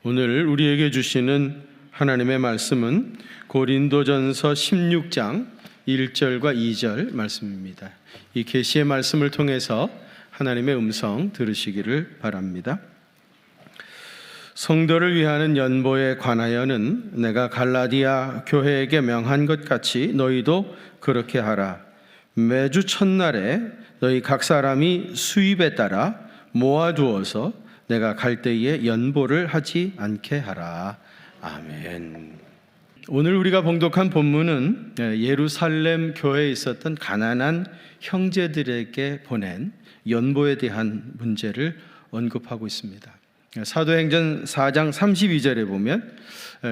오늘 우리에게 주시는 하나님의 말씀은 고린도전서 16장 1절과 2절 말씀입니다. 이 계시의 말씀을 통해서 하나님의 음성 들으시기를 바랍니다. 성도를 위하는 연보에 관하여는 내가 갈라디아 교회에게 명한 것 같이 너희도 그렇게 하라. 매주 첫날에 너희 각 사람이 수입에 따라 모아두어서 내가 갈 때에 연보를 하지 않게 하라. 아멘. 오늘 우리가 봉독한 본문은 예루살렘 교회에 있었던 가난한 형제들에게 보낸 연보에 대한 문제를 언급하고 있습니다. 사도행전 4장 32절에 보면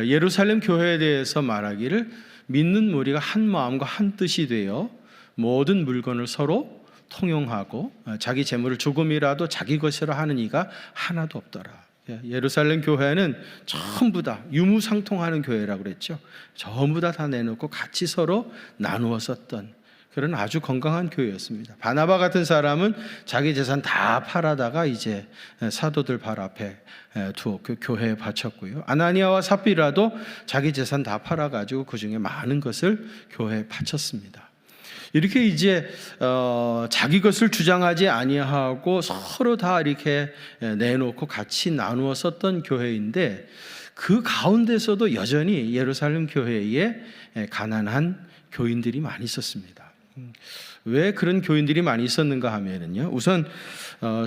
예루살렘 교회에 대해서 말하기를 믿는 무리가 한 마음과 한 뜻이 되어 모든 물건을 서로 통용하고 자기 재물을 조금이라도 자기 것이라 하는 이가 하나도 없더라. 예루살렘 교회는 전부 다 유무상통하는 교회라고 그랬죠. 전부 다 내놓고 같이 서로 나누어 썼던 그런 아주 건강한 교회였습니다. 바나바 같은 사람은 자기 재산 다 팔아다가 이제 사도들 발 앞에 두어 그 교회에 바쳤고요. 아나니아와 삽비라도 자기 재산 다 팔아가지고 그 중에 많은 것을 교회에 바쳤습니다. 이렇게 이제 자기 것을 주장하지 아니하고 서로 다 이렇게 내놓고 같이 나누어 썼던 교회인데 그 가운데서도 여전히 예루살렘 교회에 가난한 교인들이 많이 있었습니다. 왜 그런 교인들이 많이 있었는가 하면은요, 우선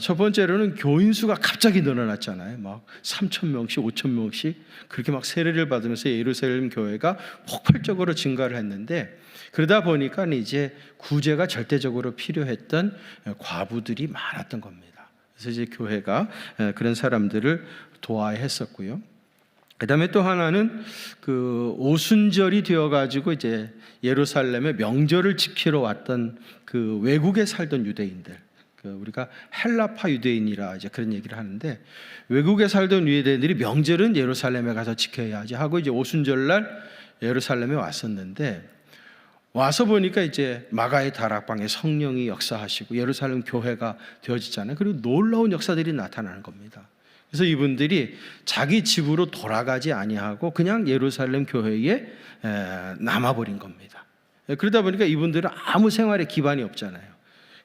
첫 번째로는 교인 수가 갑자기 늘어났잖아요. 막 3,000명씩 5,000명씩 그렇게 막 세례를 받으면서 예루살렘 교회가 폭발적으로 증가를 했는데, 그러다 보니까 이제 구제가 절대적으로 필요했던 과부들이 많았던 겁니다. 그래서 이제 교회가 그런 사람들을 도와야 했었고요. 그다음에 또 하나는 그 오순절이 되어가지고 이제 예루살렘의 명절을 지키러 왔던 그 외국에 살던 유대인들, 우리가 헬라파 유대인이라 이제 그런 얘기를 하는데, 외국에 살던 유대인들이 명절은 예루살렘에 가서 지켜야지 하고 이제 오순절날 예루살렘에 왔었는데, 와서 보니까 이제 마가의 다락방에 성령이 역사하시고 예루살렘 교회가 되어지잖아요. 그리고 놀라운 역사들이 나타나는 겁니다. 그래서 이분들이 자기 집으로 돌아가지 아니하고 그냥 예루살렘 교회에 남아버린 겁니다. 그러다 보니까 이분들은 아무 생활에 기반이 없잖아요.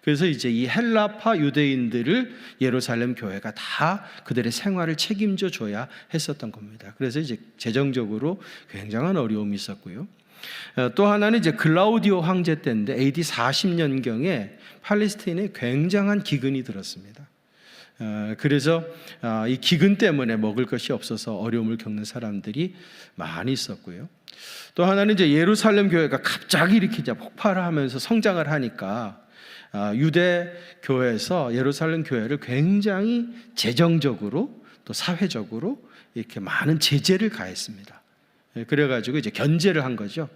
그래서 이제 이 헬라파 유대인들을 예루살렘 교회가 다 그들의 생활을 책임져 줘야 했었던 겁니다. 그래서 이제 재정적으로 굉장한 어려움이 있었고요. 또 하나는 이제 글라우디오 황제 때인데 AD 40년경에 팔레스타인에 굉장한 기근이 들었습니다. 그래서 이 기근 때문에 먹을 것이 없어서 어려움을 겪는 사람들이 많이 있었고요. 또 하나는 이제 예루살렘 교회가 갑자기 이렇게 이제 폭발하면서 성장을 하니까 유대 교회에서 예루살렘 교회를 굉장히 재정적으로 또 사회적으로 이렇게 많은 제재를 가했습니다. 그래가지고 이제 견제를 한 거죠.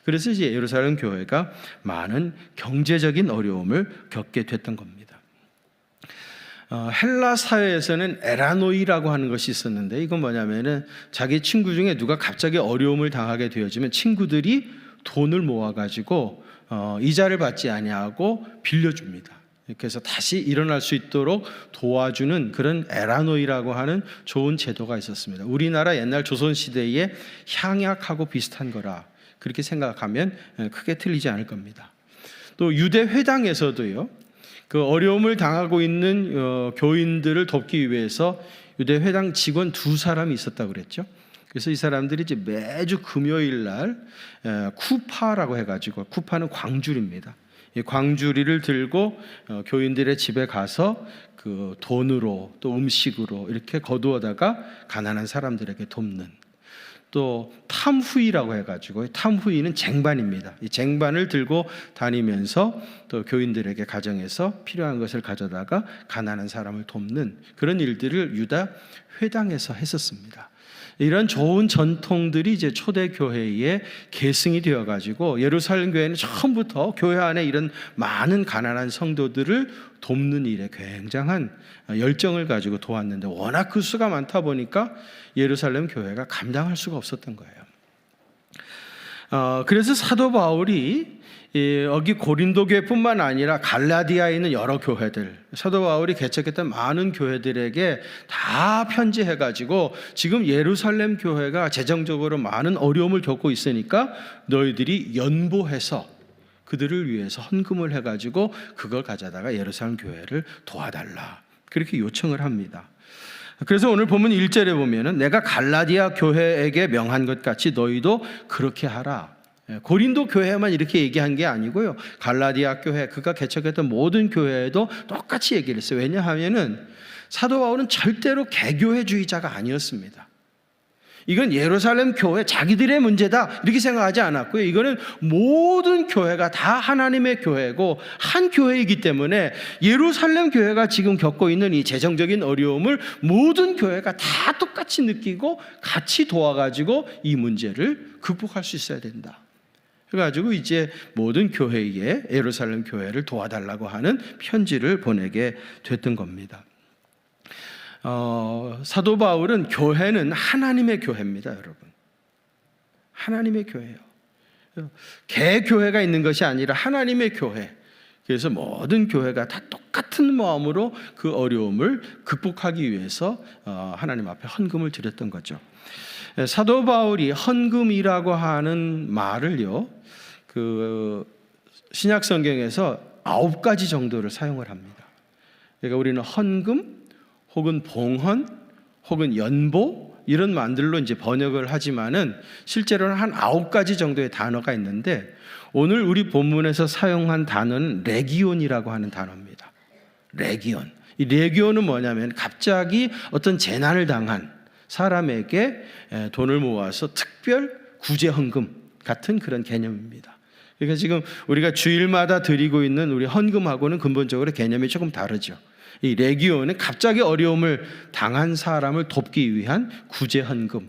그래서 이제 예루살렘 교회가 많은 경제적인 어려움을 겪게 됐던 겁니다. 헬라 사회에서는 에라노이라고 하는 것이 있었는데, 이건 뭐냐면은 자기 친구 중에 누가 갑자기 어려움을 당하게 되어지면 친구들이 돈을 모아가지고 이자를 받지 아니하고 빌려줍니다. 그래서 다시 일어날 수 있도록 도와주는 그런 에라노이라고 하는 좋은 제도가 있었습니다. 우리나라 옛날 조선시대의 향약하고 비슷한 거라 그렇게 생각하면 크게 틀리지 않을 겁니다. 또 유대 회당에서도요, 그 어려움을 당하고 있는 교인들을 돕기 위해서 유대 회당 직원 2사람이 있었다고 그랬죠. 그래서 이 사람들이 이제 매주 금요일 날 쿠파라고 해가지고, 쿠파는 광주리입니다. 이 광주리를 들고 교인들의 집에 가서 그 돈으로 또 음식으로 이렇게 거두어다가 가난한 사람들에게 돕는, 또 탐후이라고 해가지고, 탐후이는 쟁반입니다. 이 쟁반을 들고 다니면서 또 교인들에게 가정에서 필요한 것을 가져다가 가난한 사람을 돕는 그런 일들을 유다 회당에서 했었습니다. 이런 좋은 전통들이 이제 초대 교회의 계승이 되어가지고 예루살렘 교회는 처음부터 교회 안에 이런 많은 가난한 성도들을 돕는 일에 굉장한 열정을 가지고 도왔는데, 워낙 그 수가 많다 보니까 예루살렘 교회가 감당할 수가 없었던 거예요. 그래서 사도 바울이 여기 고린도 교회뿐만 아니라 갈라디아에 있는 여러 교회들, 사도 바울이 개척했던 많은 교회들에게 다 편지해가지고 지금 예루살렘 교회가 재정적으로 많은 어려움을 겪고 있으니까 너희들이 연보해서 그들을 위해서 헌금을 해가지고 그걸 가져다가 예루살렘 교회를 도와달라, 그렇게 요청을 합니다. 그래서 오늘 본문 1절에 보면은 내가 갈라디아 교회에게 명한 것 같이 너희도 그렇게 하라. 고린도 교회만 이렇게 얘기한 게 아니고요, 갈라디아 교회, 그가 개척했던 모든 교회에도 똑같이 얘기를 했어요. 왜냐하면은 사도 바울은 절대로 개교회주의자가 아니었습니다. 이건 예루살렘 교회 자기들의 문제다 이렇게 생각하지 않았고요, 이거는 모든 교회가 다 하나님의 교회고 한 교회이기 때문에 예루살렘 교회가 지금 겪고 있는 이 재정적인 어려움을 모든 교회가 다 똑같이 느끼고 같이 도와가지고 이 문제를 극복할 수 있어야 된다. 그래가지고 이제 모든 교회에 예루살렘 교회를 도와달라고 하는 편지를 보내게 됐던 겁니다. 사도 바울은 교회는 하나님의 교회입니다, 여러분. 하나님의 교회예요. 개교회가 있는 것이 아니라 하나님의 교회. 그래서 모든 교회가 다 똑같은 마음으로 그 어려움을 극복하기 위해서 하나님 앞에 헌금을 드렸던 거죠. 사도 바울이 헌금이라고 하는 말을요, 그 신약 성경에서 9가지 정도를 사용을 합니다. 그러니까 우리는 헌금, 혹은 봉헌, 혹은 연보 이런 말들로 이제 번역을 하지만은 실제로는 한 9가지 정도의 단어가 있는데 오늘 우리 본문에서 사용한 단어는 레기온이라고 하는 단어입니다. 레기온. 이 레기온은 뭐냐면 갑자기 어떤 재난을 당한 사람에게 돈을 모아서 특별 구제 헌금 같은 그런 개념입니다. 그러니까 지금 우리가 주일마다 드리고 있는 우리 헌금하고는 근본적으로 개념이 조금 다르죠. 이 레기온은 갑자기 어려움을 당한 사람을 돕기 위한 구제 헌금,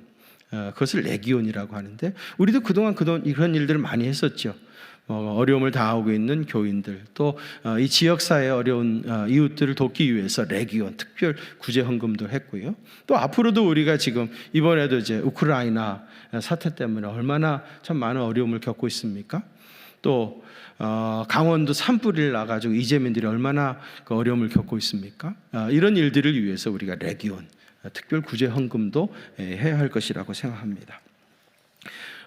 그것을 레기온이라고 하는데 우리도 그동안 이런 일들을 많이 했었죠. 어려움을 당하고 있는 교인들, 또 이 지역사회의 어려운 이웃들을 돕기 위해서 레기온, 특별 구제 헌금도 했고요. 또 앞으로도 우리가 지금 이번에도 이제 우크라이나 사태 때문에 얼마나 참 많은 어려움을 겪고 있습니까? 또 강원도 산불이 나가지고 이재민들이 얼마나 그 어려움을 겪고 있습니까? 이런 일들을 위해서 우리가 레기온, 특별 구제 헌금도 해야 할 것이라고 생각합니다.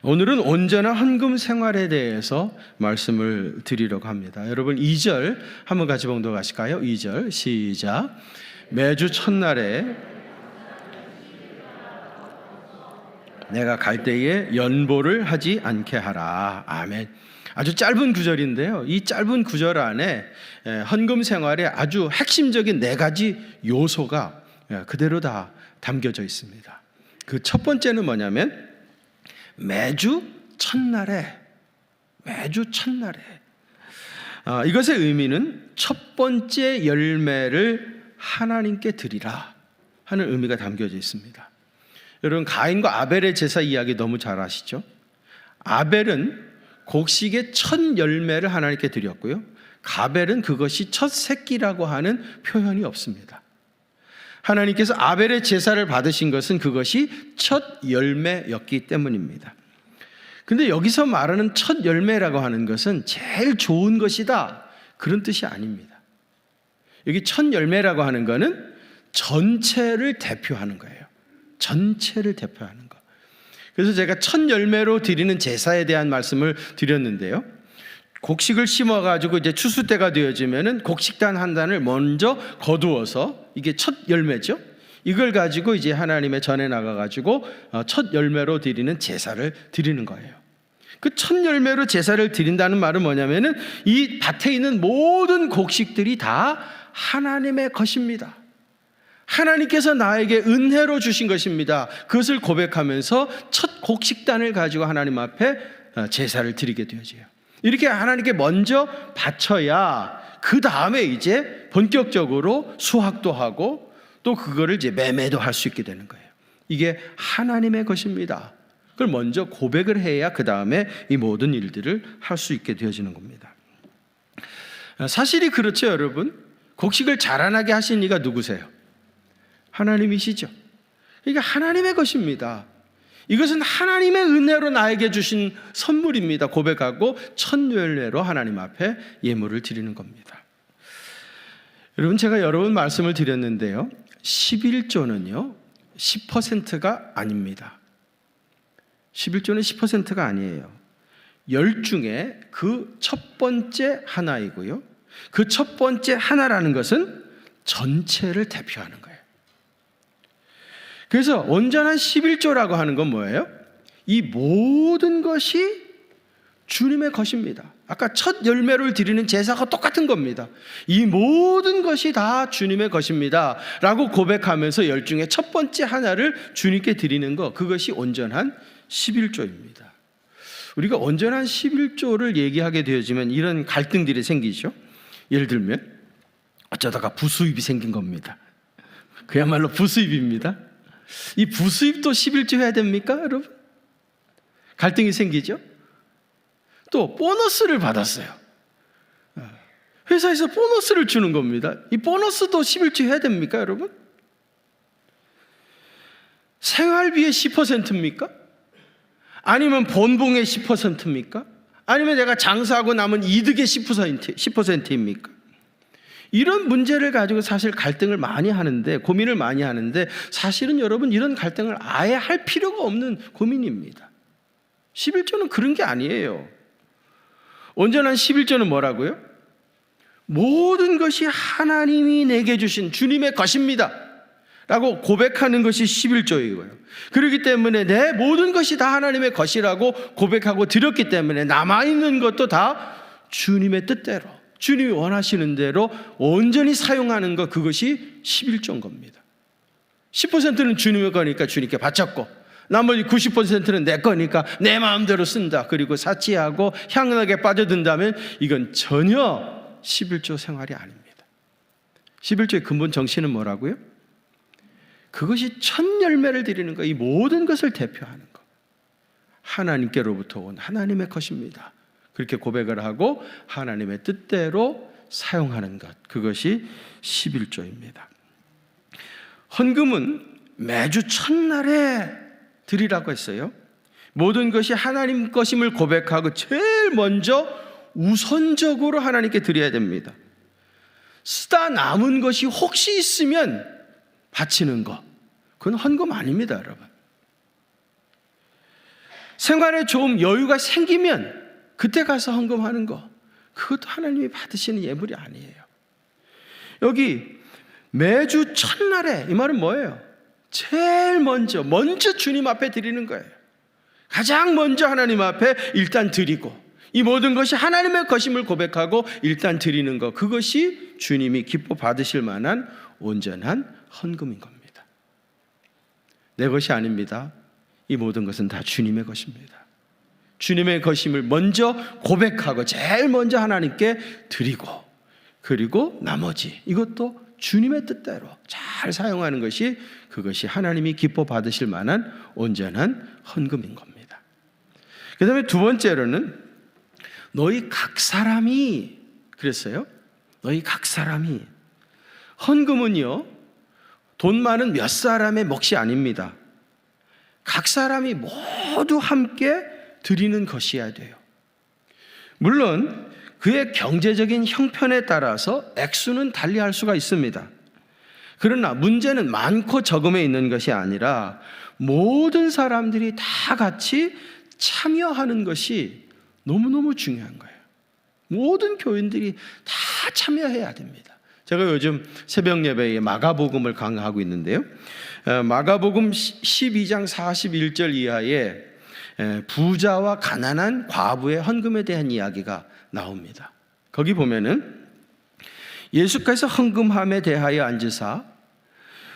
오늘은 온전한 헌금 생활에 대해서 말씀을 드리려고 합니다. 여러분 2절 한번 같이 봉독하실까요? 2절 시작. 매주 첫날에 내가 갈 때에 연보를 하지 않게 하라. 아멘. 아주 짧은 구절인데요, 이 짧은 구절 안에 헌금 생활의 아주 핵심적인 4가지 요소가 그대로 다 담겨져 있습니다. 그 첫 번째는 뭐냐면 매주 첫날에 이것의 의미는 첫 번째 열매를 하나님께 드리라 하는 의미가 담겨져 있습니다. 여러분 가인과 아벨의 제사 이야기 너무 잘 아시죠? 아벨은 곡식의 첫 열매를 하나님께 드렸고요, 가벨은 그것이 첫 새끼라고 하는 표현이 없습니다. 하나님께서 아벨의 제사를 받으신 것은 그것이 첫 열매였기 때문입니다. 근데 여기서 말하는 첫 열매라고 하는 것은 제일 좋은 것이다, 그런 뜻이 아닙니다. 여기 첫 열매라고 하는 것은 전체를 대표하는 거예요. 전체를 대표하는 거. 그래서 제가 첫 열매로 드리는 제사에 대한 말씀을 드렸는데요, 곡식을 심어가지고 이제 추수 때가 되어지면은 곡식단 한 단을 먼저 거두어서, 이게 첫 열매죠. 이걸 가지고 이제 하나님의 전에 나가가지고 첫 열매로 드리는 제사를 드리는 거예요. 그 첫 열매로 제사를 드린다는 말은 뭐냐면은 이 밭에 있는 모든 곡식들이 다 하나님의 것입니다. 하나님께서 나에게 은혜로 주신 것입니다. 그것을 고백하면서 첫 곡식단을 가지고 하나님 앞에 제사를 드리게 되어져요. 이렇게 하나님께 먼저 바쳐야 그 다음에 이제 본격적으로 수확도 하고 또 그거를 이제 매매도 할 수 있게 되는 거예요. 이게 하나님의 것입니다. 그걸 먼저 고백을 해야 그 다음에 이 모든 일들을 할 수 있게 되어지는 겁니다. 사실이 그렇죠, 여러분. 곡식을 자라나게 하신 이가 누구세요? 하나님이시죠. 그러니까 하나님의 것입니다. 이것은 하나님의 은혜로 나에게 주신 선물입니다. 고백하고 첫 열매로 하나님 앞에 예물을 드리는 겁니다. 여러분, 제가 여러 번 말씀을 드렸는데요, 11조는요 10%가 아닙니다. 11조는 10%가 아니에요. 10 중에 그 첫 번째 하나이고요, 그 첫 번째 하나라는 것은 전체를 대표하는 거예요. 그래서 온전한 11조라고 하는 건 뭐예요? 이 모든 것이 주님의 것입니다. 아까 첫 열매를 드리는 제사가 똑같은 겁니다. 이 모든 것이 다 주님의 것입니다 라고 고백하면서 10 중에 첫 번째 하나를 주님께 드리는 것, 그것이 온전한 11조입니다. 우리가 온전한 11조를 얘기하게 되어지면 이런 갈등들이 생기죠. 예를 들면 어쩌다가 부수입이 생긴 겁니다. 그야말로 부수입입니다. 이 부수입도 11조 해야 됩니까, 여러분? 갈등이 생기죠. 또 보너스를 받았어요. 회사에서 보너스를 주는 겁니다. 이 보너스도 11조 해야 됩니까, 여러분? 생활비의 10%입니까? 아니면 본봉의 10%입니까? 아니면 내가 장사하고 남은 이득의 10%입니까? 이런 문제를 가지고 사실 갈등을 많이 하는데, 고민을 많이 하는데, 사실은 여러분 이런 갈등을 아예 할 필요가 없는 고민입니다. 11조는 그런 게 아니에요. 온전한 11조는 뭐라고요? 모든 것이 하나님이 내게 주신 주님의 것입니다 라고 고백하는 것이 11조이고요. 그렇기 때문에 내 모든 것이 다 하나님의 것이라고 고백하고 드렸기 때문에 남아있는 것도 다 주님의 뜻대로, 주님이 원하시는 대로 온전히 사용하는 것, 그것이 11조인 겁니다. 10%는 주님의 거니까 주님께 바쳤고, 나머지 90%는 내 거니까 내 마음대로 쓴다. 그리고 사치하고 향락에 빠져든다면 이건 전혀 11조 생활이 아닙니다. 11조의 근본 정신은 뭐라고요? 그것이 첫 열매를 드리는 것, 이 모든 것을 대표하는 것, 하나님께로부터 온 하나님의 것입니다. 그렇게 고백을 하고 하나님의 뜻대로 사용하는 것, 그것이 11조입니다. 헌금은 매주 첫날에 드리라고 했어요. 모든 것이 하나님 것임을 고백하고 제일 먼저 우선적으로 하나님께 드려야 됩니다. 쓰다 남은 것이 혹시 있으면 바치는 것, 그건 헌금 아닙니다, 여러분. 생활에 좀 여유가 생기면 그때 가서 헌금하는 거, 그것도 하나님이 받으시는 예물이 아니에요. 여기 매주 첫날에, 이 말은 뭐예요? 제일 먼저 주님 앞에 드리는 거예요. 가장 먼저 하나님 앞에 일단 드리고, 이 모든 것이 하나님의 것임을 고백하고 일단 드리는 것, 그것이 주님이 기뻐 받으실 만한 온전한 헌금인 겁니다. 내 것이 아닙니다. 이 모든 것은 다 주님의 것입니다. 주님의 것임을 먼저 고백하고 제일 먼저 하나님께 드리고, 그리고 나머지 이것도 주님의 뜻대로 잘 사용하는 것이, 그것이 하나님이 기뻐 받으실 만한 온전한 헌금인 겁니다. 그 다음에 두 번째로는 너희 각 사람이, 그랬어요. 너희 각 사람이. 헌금은요, 돈 많은 몇 사람의 몫이 아닙니다. 각 사람이 모두 함께 드리는 것이어야 돼요. 물론 그의 경제적인 형편에 따라서 액수는 달리할 수가 있습니다. 그러나 문제는 많고 적음에 있는 것이 아니라 모든 사람들이 다 같이 참여하는 것이 너무너무 중요한 거예요. 모든 교인들이 다 참여해야 됩니다. 제가 요즘 새벽 예배에 마가복음을 강의하고 있는데요, 마가복음 12장 41절 이하에 부자와 가난한 과부의 헌금에 대한 이야기가 나옵니다. 거기 보면은 예수께서 헌금함에 대하여 앉으사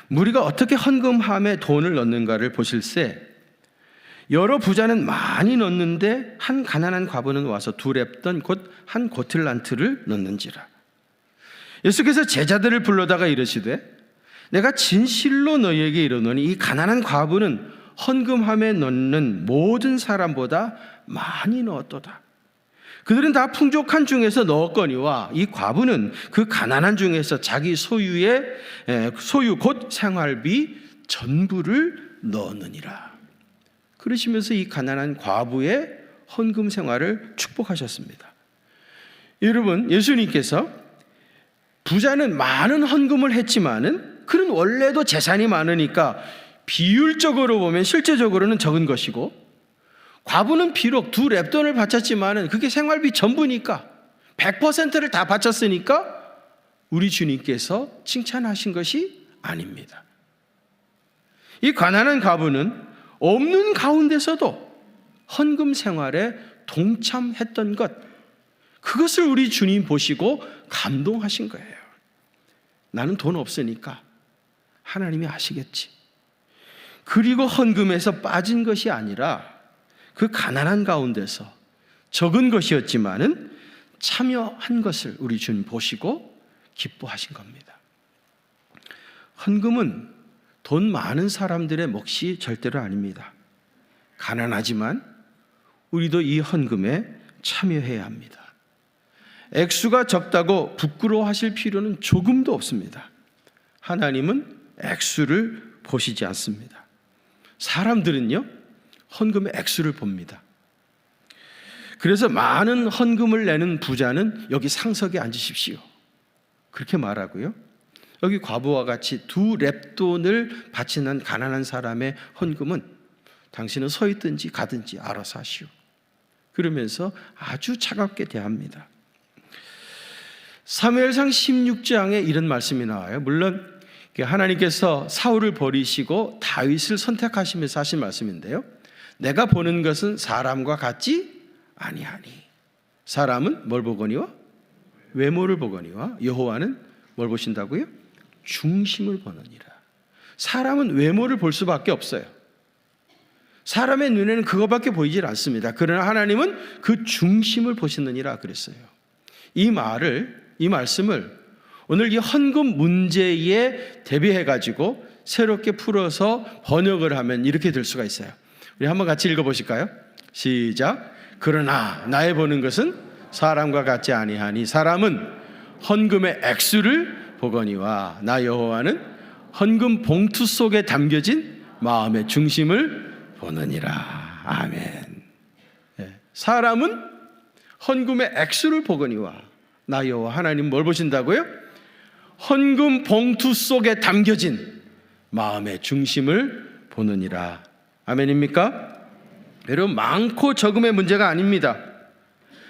무리가 어떻게 헌금함에 돈을 넣는가를 보실세, 여러 부자는 많이 넣는데 한 가난한 과부는 와서 두 렙돈 곧 한 고틀란트를 넣는지라. 예수께서 제자들을 불러다가 이르시되 내가 진실로 너희에게 이르노니 이 가난한 과부는 헌금함에 넣는 모든 사람보다 많이 넣었도다. 그들은 다 풍족한 중에서 넣었거니와 이 과부는 그 가난한 중에서 자기 소유 곧 생활비 전부를 넣었느니라. 그러시면서 이 가난한 과부의 헌금 생활을 축복하셨습니다. 여러분, 예수님께서 부자는 많은 헌금을 했지만은 그는 원래도 재산이 많으니까 비율적으로 보면 실제적으로는 적은 것이고, 과부는 비록 2렙돈을 바쳤지만은 그게 생활비 전부니까 100%를 다 바쳤으니까 우리 주님께서 칭찬하신 것이 아닙니다. 이 가난한 과부는 없는 가운데서도 헌금 생활에 동참했던 것, 그것을 우리 주님 보시고 감동하신 거예요. 나는 돈 없으니까 하나님이 아시겠지. 그리고 헌금에서 빠진 것이 아니라 그 가난한 가운데서 적은 것이었지만은 참여한 것을 우리 주님 보시고 기뻐하신 겁니다. 헌금은 돈 많은 사람들의 몫이 절대로 아닙니다. 가난하지만 우리도 이 헌금에 참여해야 합니다. 액수가 적다고 부끄러워하실 필요는 조금도 없습니다. 하나님은 액수를 보시지 않습니다. 사람들은요, 헌금의 액수를 봅니다. 그래서 많은 헌금을 내는 부자는 여기 상석에 앉으십시오, 그렇게 말하고요, 여기 과부와 같이 2렙돈을 바치는 가난한 사람의 헌금은 당신은 서 있든지 가든지 알아서 하시오, 그러면서 아주 차갑게 대합니다. 사무엘상 16장에 이런 말씀이 나와요. 물론 하나님께서 사울을 버리시고 다윗을 선택하시면서 하신 말씀인데요, 내가 보는 것은 사람과 같지 아니하니. 사람은 뭘 보거니와? 외모를 보거니와 여호와는 뭘 보신다고요? 중심을 보느니라. 사람은 외모를 볼 수밖에 없어요. 사람의 눈에는 그것밖에 보이질 않습니다. 그러나 하나님은 그 중심을 보시느니라 그랬어요. 이 말씀을 오늘 이 헌금 문제에 대비해가지고 새롭게 풀어서 번역을 하면 이렇게 될 수가 있어요. 우리 한번 같이 읽어보실까요? 시작. 그러나 나의 보는 것은 사람과 같지 아니하니 사람은 헌금의 액수를 보거니와 나 여호와는 헌금 봉투 속에 담겨진 마음의 중심을 보느니라. 아멘. 사람은 헌금의 액수를 보거니와 나 여호와 하나님 뭘 보신다고요? 헌금 봉투 속에 담겨진 마음의 중심을 보느니라. 아멘입니까? 여러분, 많고 적음의 문제가 아닙니다.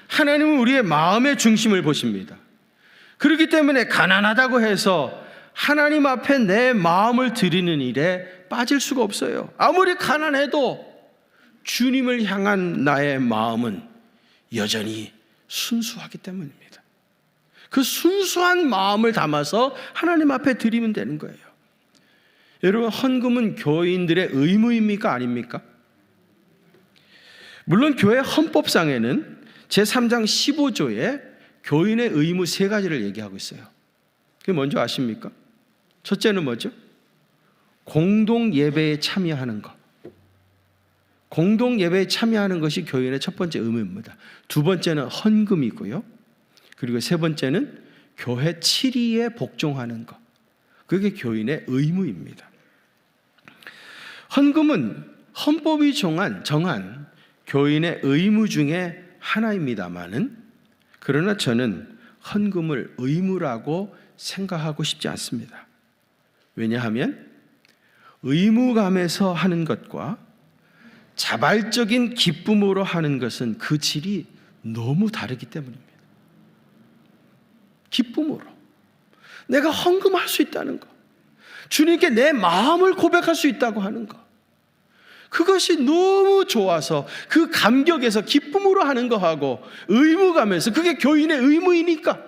하나님은 우리의 마음의 중심을 보십니다. 그렇기 때문에 가난하다고 해서 하나님 앞에 내 마음을 드리는 일에 빠질 수가 없어요. 아무리 가난해도 주님을 향한 나의 마음은 여전히 순수하기 때문입니다. 그 순수한 마음을 담아서 하나님 앞에 드리면 되는 거예요. 여러분, 헌금은 교인들의 의무입니까? 아닙니까? 물론 교회 헌법상에는 제3장 15조에 교인의 의무 3가지를 얘기하고 있어요. 그게 뭔지 아십니까? 첫째는 뭐죠? 공동 예배에 참여하는 것. 공동 예배에 참여하는 것이 교인의 첫 번째 의무입니다. 두 번째는 헌금이고요. 그리고 세 번째는 교회 치리에 복종하는 것. 그게 교인의 의무입니다. 헌금은 헌법이 정한 교인의 의무 중에 하나입니다마는, 그러나 저는 헌금을 의무라고 생각하고 싶지 않습니다. 왜냐하면 의무감에서 하는 것과 자발적인 기쁨으로 하는 것은 그 질이 너무 다르기 때문입니다. 기쁨으로 내가 헌금할 수 있다는 것, 주님께 내 마음을 고백할 수 있다고 하는 것, 그것이 너무 좋아서 그 감격에서 기쁨으로 하는 거하고 의무감에서 그게 교인의 의무이니까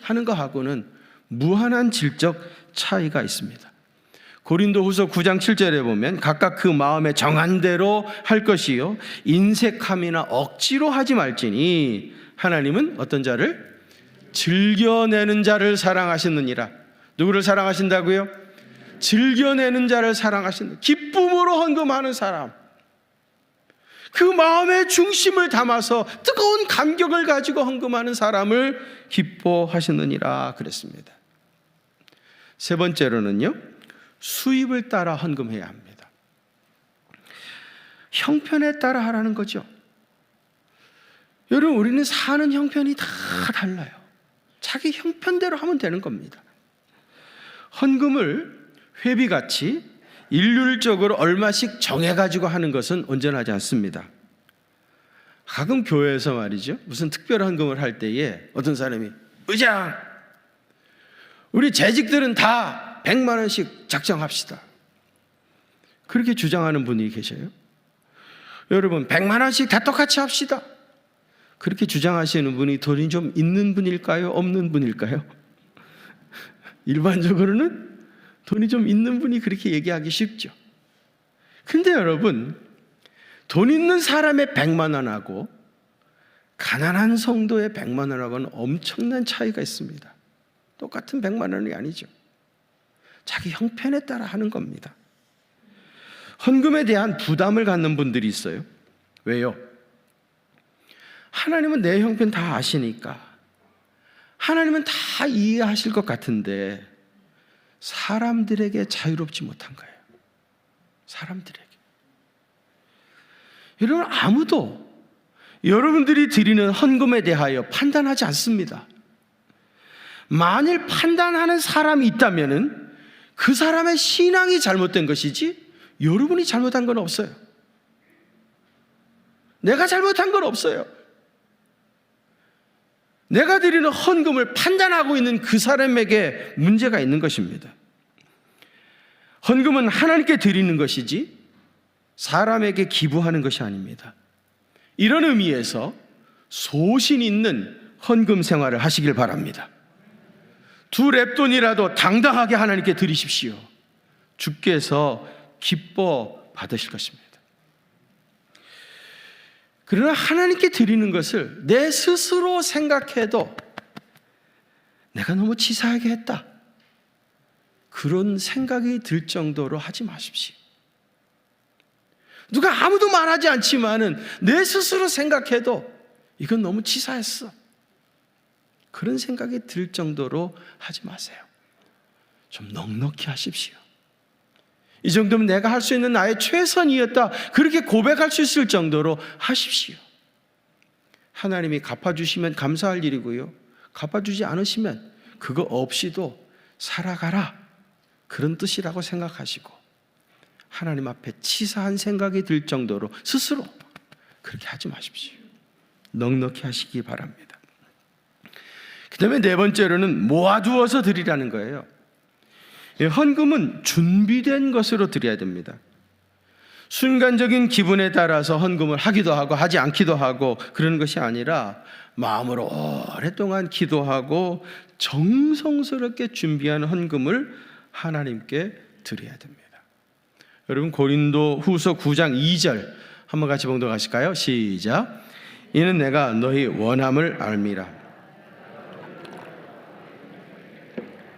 하는 거하고는 무한한 질적 차이가 있습니다. 고린도후서 9장 7절에 보면 각각 그 마음에 정한 대로 할 것이요 인색함이나 억지로 하지 말지니 하나님은 어떤 자를? 즐겨내는 자를 사랑하시느니라. 누구를 사랑하신다고요? 즐겨내는 자를 사랑하신다. 기쁨으로 헌금하는 사람, 그 마음의 중심을 담아서 뜨거운 감격을 가지고 헌금하는 사람을 기뻐하시느니라 그랬습니다. 세 번째로는요, 수입을 따라 헌금해야 합니다. 형편에 따라 하라는 거죠. 여러분, 우리는 사는 형편이 다 달라요. 자기 형편대로 하면 되는 겁니다. 헌금을 회비같이 일률적으로 얼마씩 정해가지고 하는 것은 온전하지 않습니다. 가끔 교회에서 말이죠, 무슨 특별한 헌금을 할 때에 어떤 사람이 의장, 우리 재직들은 다 100만 원씩 작정합시다, 그렇게 주장하는 분이 계셔요. 여러분, 100만 원씩 다 똑같이 합시다, 그렇게 주장하시는 분이 돈이 좀 있는 분일까요? 없는 분일까요? 일반적으로는 돈이 좀 있는 분이 그렇게 얘기하기 쉽죠. 근데 여러분, 돈 있는 사람의 100만 원하고 가난한 성도의 100만 원하고는 엄청난 차이가 있습니다. 똑같은 100만 원이 아니죠. 자기 형편에 따라 하는 겁니다. 헌금에 대한 부담을 갖는 분들이 있어요. 왜요? 하나님은 내 형편 다 아시니까, 하나님은 다 이해하실 것 같은데 사람들에게 자유롭지 못한 거예요. 사람들에게. 여러분, 아무도 여러분들이 드리는 헌금에 대하여 판단하지 않습니다. 만일 판단하는 사람이 있다면 그 사람의 신앙이 잘못된 것이지 여러분이 잘못한 건 없어요. 내가 잘못한 건 없어요. 내가 드리는 헌금을 판단하고 있는 그 사람에게 문제가 있는 것입니다. 헌금은 하나님께 드리는 것이지 사람에게 기부하는 것이 아닙니다. 이런 의미에서 소신 있는 헌금 생활을 하시길 바랍니다. 두 렙돈이라도 당당하게 하나님께 드리십시오. 주께서 기뻐 받으실 것입니다. 그러나 하나님께 드리는 것을 내 스스로 생각해도 내가 너무 치사하게 했다, 그런 생각이 들 정도로 하지 마십시오. 누가 아무도 말하지 않지만은 내 스스로 생각해도 이건 너무 치사했어, 그런 생각이 들 정도로 하지 마세요. 좀 넉넉히 하십시오. 이 정도면 내가 할 수 있는 나의 최선이었다, 그렇게 고백할 수 있을 정도로 하십시오. 하나님이 갚아주시면 감사할 일이고요, 갚아주지 않으시면 그거 없이도 살아가라, 그런 뜻이라고 생각하시고 하나님 앞에 치사한 생각이 들 정도로 스스로 그렇게 하지 마십시오. 넉넉히 하시기 바랍니다. 그 다음에 네 번째로는 모아두어서 드리라는 거예요. 헌금은 준비된 것으로 드려야 됩니다. 순간적인 기분에 따라서 헌금을 하기도 하고 하지 않기도 하고 그러는 것이 아니라 마음으로 오랫동안 기도하고 정성스럽게 준비한 헌금을 하나님께 드려야 됩니다. 여러분, 고린도 후서 9장 2절 한번 같이 봉독하실까요? 시작. 이는 내가 너희 원함을 알미라.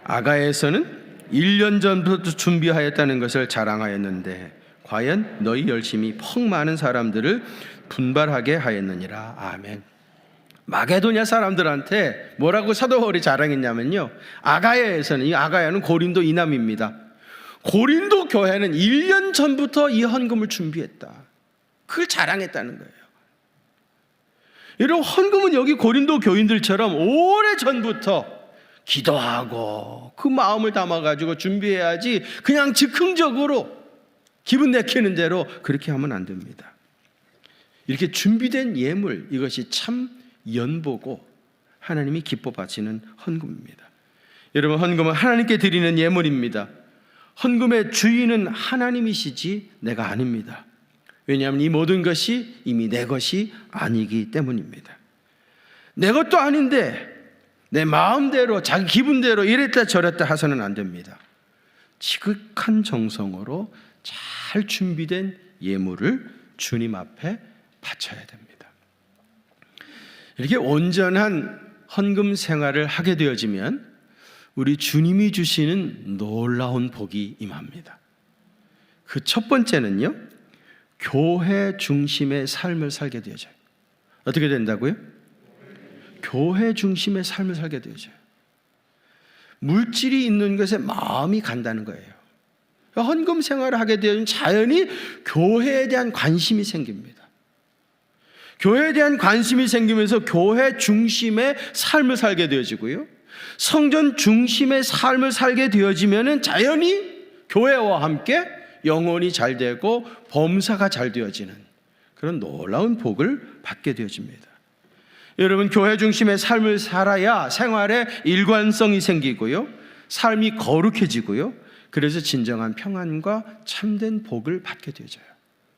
아가야에서는 1년 전부터 준비하였다는 것을 자랑하였는데 과연 너희 열심히 퍽 많은 사람들을 분발하게 하였느니라. 아멘. 마게도냐 사람들한테 뭐라고 사도 바울이 자랑했냐면요, 아가야에서는, 이 아가야는 고린도 이남입니다. 고린도 교회는 1년 전부터 이 헌금을 준비했다, 그걸 자랑했다는 거예요. 여러분, 헌금은 여기 고린도 교인들처럼 오래전부터 기도하고 그 마음을 담아가지고 준비해야지 그냥 즉흥적으로 기분 내키는 대로 그렇게 하면 안 됩니다. 이렇게 준비된 예물, 이것이 참 연보고 하나님이 기뻐 받으시는 헌금입니다. 여러분, 헌금은 하나님께 드리는 예물입니다. 헌금의 주인은 하나님이시지 내가 아닙니다. 왜냐하면 이 모든 것이 이미 내 것이 아니기 때문입니다. 내 것도 아닌데 내 마음대로 자기 기분대로 이랬다 저랬다 해서는 안 됩니다. 지극한 정성으로 잘 준비된 예물을 주님 앞에 바쳐야 됩니다. 이렇게 온전한 헌금 생활을 하게 되어지면 우리 주님이 주시는 놀라운 복이 임합니다. 그 첫 번째는요, 교회 중심의 삶을 살게 되어져요. 어떻게 된다고요? 교회 중심의 삶을 살게 되어져요. 물질이 있는 것에 마음이 간다는 거예요. 헌금 생활을 하게 되면 자연히 교회에 대한 관심이 생깁니다. 교회에 대한 관심이 생기면서 교회 중심의 삶을 살게 되어지고요, 성전 중심의 삶을 살게 되어지면 자연히 교회와 함께 영혼이 잘 되고 범사가 잘 되어지는 그런 놀라운 복을 받게 되어집니다. 여러분, 교회 중심의 삶을 살아야 생활에 일관성이 생기고요, 삶이 거룩해지고요, 그래서 진정한 평안과 참된 복을 받게 되어져요.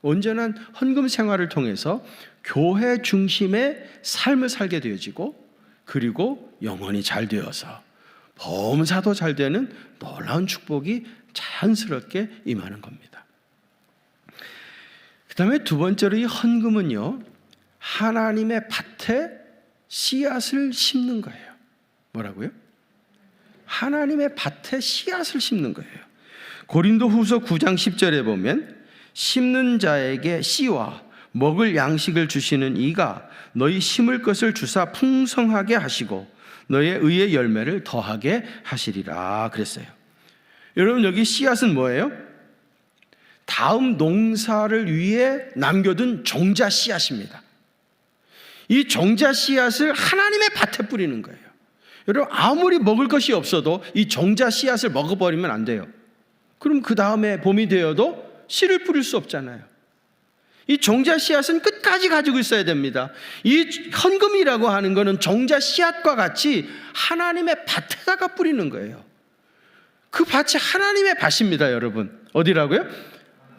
온전한 헌금 생활을 통해서 교회 중심의 삶을 살게 되어지고, 그리고 영혼이 잘 되어서 범사도 잘 되는 놀라운 축복이 자연스럽게 임하는 겁니다. 그 다음에 두 번째로 이 헌금은요, 하나님의 밭에 씨앗을 심는 거예요. 뭐라고요? 하나님의 밭에 씨앗을 심는 거예요. 고린도후서 9장 10절에 보면 심는 자에게 씨와 먹을 양식을 주시는 이가 너희 심을 것을 주사 풍성하게 하시고 너의 의의 열매를 더하게 하시리라 그랬어요. 여러분, 여기 씨앗은 뭐예요? 다음 농사를 위해 남겨둔 종자 씨앗입니다. 이 종자 씨앗을 하나님의 밭에 뿌리는 거예요. 여러분, 아무리 먹을 것이 없어도 이 종자 씨앗을 먹어버리면 안 돼요. 그럼 그 다음에 봄이 되어도 씨를 뿌릴 수 없잖아요. 이 종자 씨앗은 끝까지 가지고 있어야 됩니다. 이 헌금이라고 하는 것은 종자 씨앗과 같이 하나님의 밭에다가 뿌리는 거예요. 그 밭이 하나님의 밭입니다, 여러분. 어디라고요?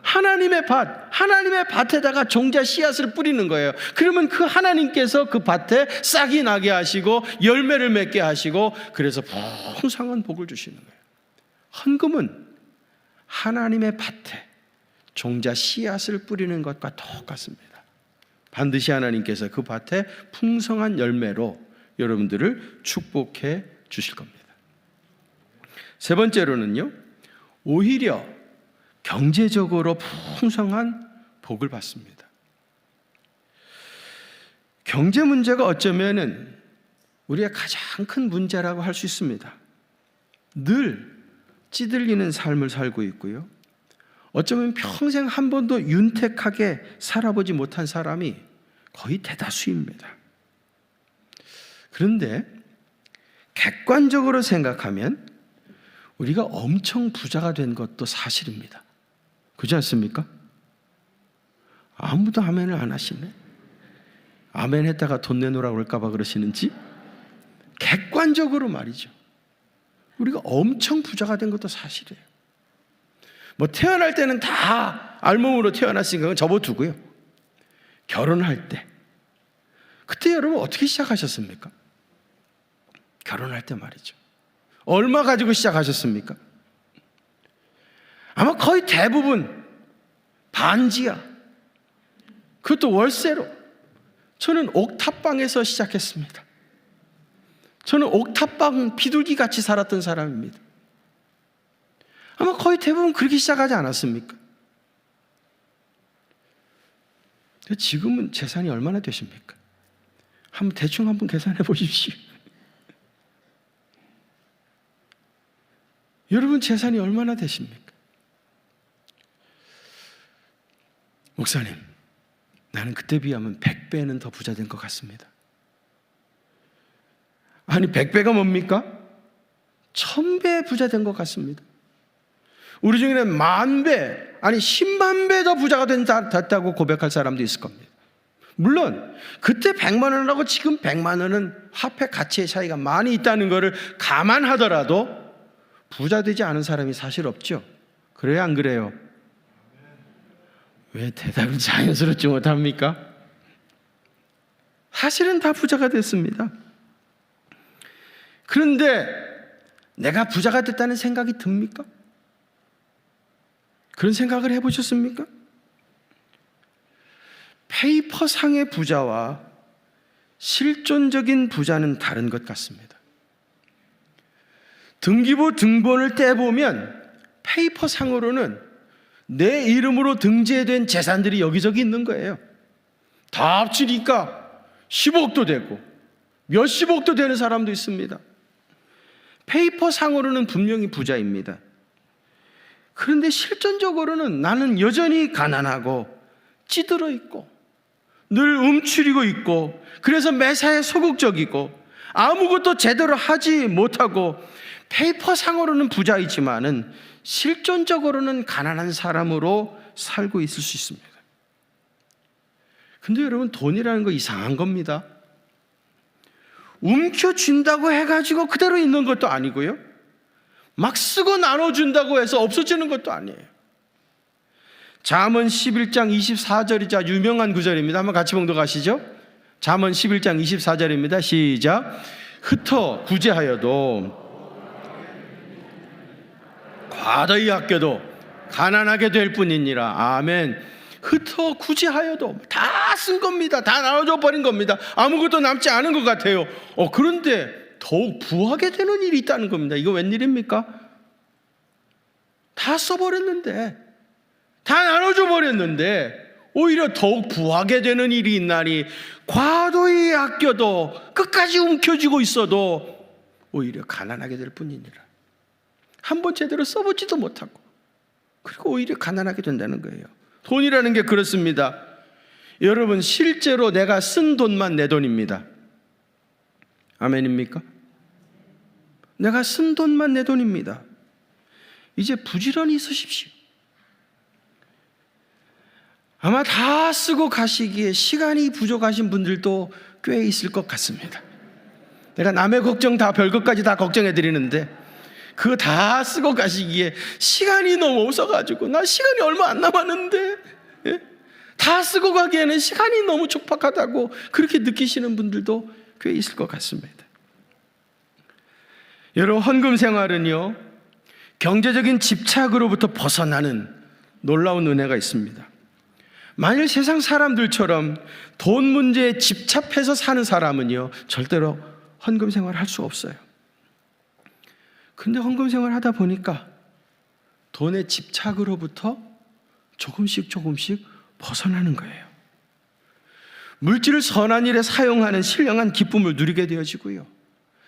하나님의 밭. 하나님의 밭에다가 종자 씨앗을 뿌리는 거예요. 그러면 그 하나님께서 그 밭에 싹이 나게 하시고 열매를 맺게 하시고, 그래서 풍성한 복을 주시는 거예요. 헌금은 하나님의 밭에 종자 씨앗을 뿌리는 것과 똑같습니다. 반드시 하나님께서 그 밭에 풍성한 열매로 여러분들을 축복해 주실 겁니다. 세 번째로는요, 오히려 경제적으로 풍성한 복을 받습니다. 경제 문제가 어쩌면은 우리의 가장 큰 문제라고 할 수 있습니다. 늘 찌들리는 삶을 살고 있고요, 어쩌면 평생 한 번도 윤택하게 살아보지 못한 사람이 거의 대다수입니다. 그런데 객관적으로 생각하면 우리가 엄청 부자가 된 것도 사실입니다. 그렇지 않습니까? 아무도 아멘을 안 하시네. 아멘 했다가 돈 내놓으라고 그럴까 봐 그러시는지. 객관적으로 말이죠, 우리가 엄청 부자가 된 것도 사실이에요. 뭐 태어날 때는 다 알몸으로 태어났으니까 그건 접어두고요, 결혼할 때, 그때 여러분 어떻게 시작하셨습니까? 결혼할 때 말이죠, 얼마 가지고 시작하셨습니까? 아마 거의 대부분 반지하, 그것도 월세로. 저는 옥탑방에서 시작했습니다. 저는 옥탑방 비둘기 같이 살았던 사람입니다. 아마 거의 대부분 그렇게 시작하지 않았습니까? 지금은 재산이 얼마나 되십니까? 한번 대충 한번 계산해 보십시오. 여러분 재산이 얼마나 되십니까? 목사님, 나는 그때 비하면 100배는 더 부자 된 것 같습니다. 아니, 100배가 뭡니까? 1000배 부자 된 것 같습니다. 우리 중에는 10,000배, 아니 10만 배 더 부자가 됐다고 고백할 사람도 있을 겁니다. 물론 그때 100만 원하고 지금 100만 원은 화폐 가치의 차이가 많이 있다는 것을 감안하더라도 부자 되지 않은 사람이 사실 없죠. 그래요, 안 그래요? 왜 대답을 자연스럽지 못합니까? 사실은 다 부자가 됐습니다. 그런데 내가 부자가 됐다는 생각이 듭니까? 그런 생각을 해보셨습니까? 페이퍼상의 부자와 실존적인 부자는 다른 것 같습니다. 등기부 등본을 떼보면 페이퍼상으로는 내 이름으로 등재된 재산들이 여기저기 있는 거예요. 다 합치니까 10억도 되고 몇십억도 되는 사람도 있습니다. 페이퍼상으로는 분명히 부자입니다. 그런데 실전적으로는 나는 여전히 가난하고 찌들어 있고 늘 움츠리고 있고, 그래서 매사에 소극적이고 아무것도 제대로 하지 못하고 페이퍼상으로는 부자이지만은 실존적으로는 가난한 사람으로 살고 있을 수 있습니다. 근데 여러분, 돈이라는 거 이상한 겁니다. 움켜쥔다고 해가지고 그대로 있는 것도 아니고요, 막 쓰고 나눠준다고 해서 없어지는 것도 아니에요. 잠언 11장 24절이자 유명한 구절입니다. 한번 같이 봉독하시죠. 잠언 11장 24절입니다. 시작. 흩어 구제하여도 과도히 아껴도 가난하게 될 뿐이니라. 아멘. 흩어 구제하여도 다 쓴 겁니다. 다 나눠줘 버린 겁니다. 아무것도 남지 않은 것 같아요. 그런데 더욱 부하게 되는 일이 있다는 겁니다. 이거 웬일입니까? 다 써버렸는데, 다 나눠줘 버렸는데 오히려 더욱 부하게 되는 일이 있나니, 과도히 아껴도 끝까지 움켜쥐고 있어도 오히려 가난하게 될 뿐이니라. 한번 제대로 써보지도 못하고, 그리고 오히려 가난하게 된다는 거예요. 돈이라는 게 그렇습니다. 여러분, 실제로 내가 쓴 돈만 내 돈입니다. 아멘입니까? 내가 쓴 돈만 내 돈입니다. 이제 부지런히 쓰십시오. 아마 다 쓰고 가시기에 시간이 부족하신 분들도 꽤 있을 것 같습니다. 내가 남의 걱정 다 별것까지 다 걱정해 드리는데 그거 다 쓰고 가시기에 시간이 너무 없어가지고, 나 시간이 얼마 안 남았는데, 예? 다 쓰고 가기에는 시간이 너무 촉박하다고 그렇게 느끼시는 분들도 꽤 있을 것 같습니다. 여러분, 헌금 생활은요, 경제적인 집착으로부터 벗어나는 놀라운 은혜가 있습니다. 만일 세상 사람들처럼 돈 문제에 집착해서 사는 사람은요, 절대로 헌금 생활을 할 수 없어요. 근데 헌금 생활을 하다 보니까 돈의 집착으로부터 조금씩 벗어나는 거예요. 물질을 선한 일에 사용하는 신령한 기쁨을 누리게 되어지고요,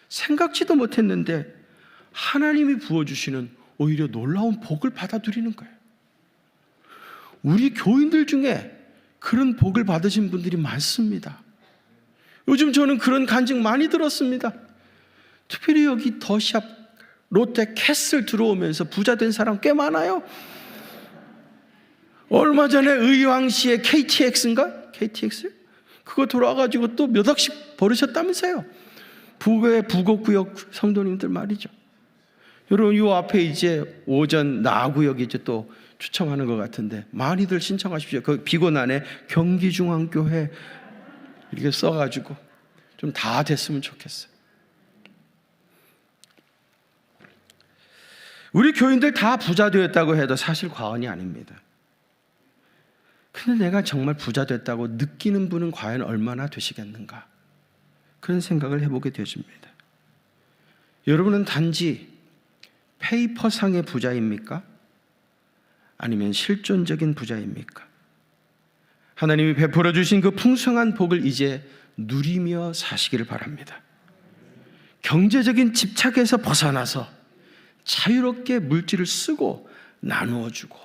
생각지도 못했는데 하나님이 부어주시는 오히려 놀라운 복을 받아 누리는 거예요. 우리 교인들 중에 그런 복을 받으신 분들이 많습니다. 요즘 저는 그런 간증 많이 들었습니다. 특별히 여기 더샵, 롯데 캐슬 들어오면서 부자 된 사람 꽤 많아요. 얼마 전에 의왕시의 KTX인가? KTX? 그거 돌아가지고 또 몇 억씩 벌으셨다면서요. 부의 부곡구역 성도님들 말이죠. 여러분, 이 앞에 이제 오전 나구역 이제 또 추첨하는 것 같은데 많이들 신청하십시오. 그 비곤안에 경기중앙교회 이렇게 써가지고 좀 다 됐으면 좋겠어요. 우리 교인들 다 부자 되었다고 해도 사실 과언이 아닙니다. 근데 내가 정말 부자 됐다고 느끼는 분은 과연 얼마나 되시겠는가, 그런 생각을 해보게 되어집니다. 여러분은 단지 페이퍼상의 부자입니까? 아니면 실존적인 부자입니까? 하나님이 베풀어 주신 그 풍성한 복을 이제 누리며 사시기를 바랍니다. 경제적인 집착에서 벗어나서 자유롭게 물질을 쓰고 나누어 주고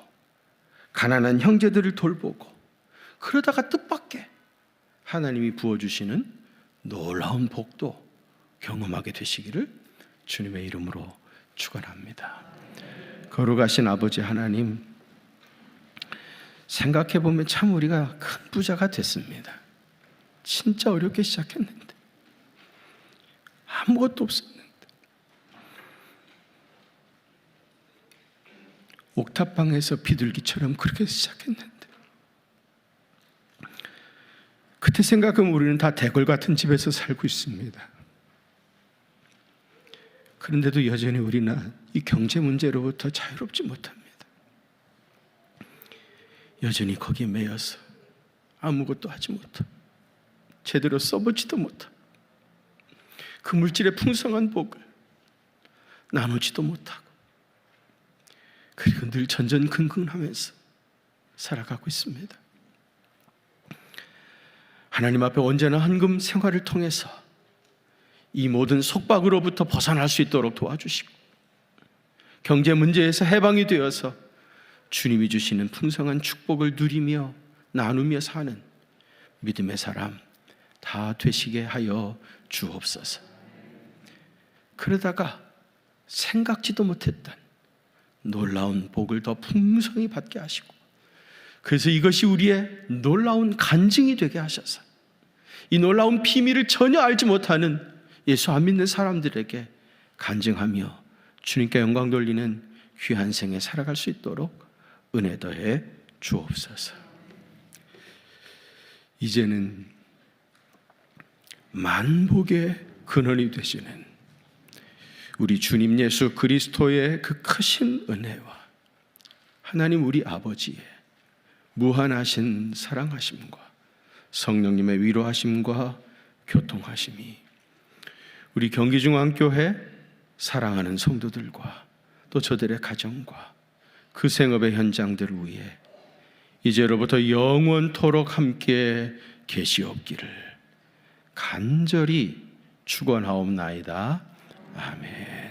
가난한 형제들을 돌보고, 그러다가 뜻밖의 하나님이 부어주시는 놀라운 복도 경험하게 되시기를 주님의 이름으로 축원합니다. 거룩하신 아버지 하나님, 생각해보면 참 우리가 큰 부자가 됐습니다. 진짜 어렵게 시작했는데, 아무것도 없었는데, 옥탑방에서 비둘기처럼 그렇게 시작했는데, 그때 생각하면 우리는 다 대궐 같은 집에서 살고 있습니다. 그런데도 여전히 우리는 이 경제 문제로부터 자유롭지 못합니다. 여전히 거기에 매여서 아무것도 하지 못하고 제대로 써보지도 못하고 그 물질의 풍성한 복을 나누지도 못하고, 그리고 늘 전전긍긍하면서 살아가고 있습니다. 하나님 앞에 언제나 헌금 생활을 통해서 이 모든 속박으로부터 벗어날 수 있도록 도와주시고, 경제 문제에서 해방이 되어서 주님이 주시는 풍성한 축복을 누리며 나누며 사는 믿음의 사람 다 되시게 하여 주옵소서. 그러다가 생각지도 못했던 놀라운 복을 더 풍성히 받게 하시고, 그래서 이것이 우리의 놀라운 간증이 되게 하셔서 이 놀라운 비밀을 전혀 알지 못하는 예수 안 믿는 사람들에게 간증하며 주님께 영광 돌리는 귀한 생에 살아갈 수 있도록 은혜 더해 주옵소서. 이제는 만복의 근원이 되시는 우리 주님 예수 그리스도의 그 크신 은혜와 하나님 우리 아버지의 무한하신 사랑하심과 성령님의 위로하심과 교통하심이 우리 경기중앙교회 사랑하는 성도들과 또 저들의 가정과 그 생업의 현장들을 위해 이제로부터 영원토록 함께 계시옵기를 간절히 축원하옵나이다. 아멘.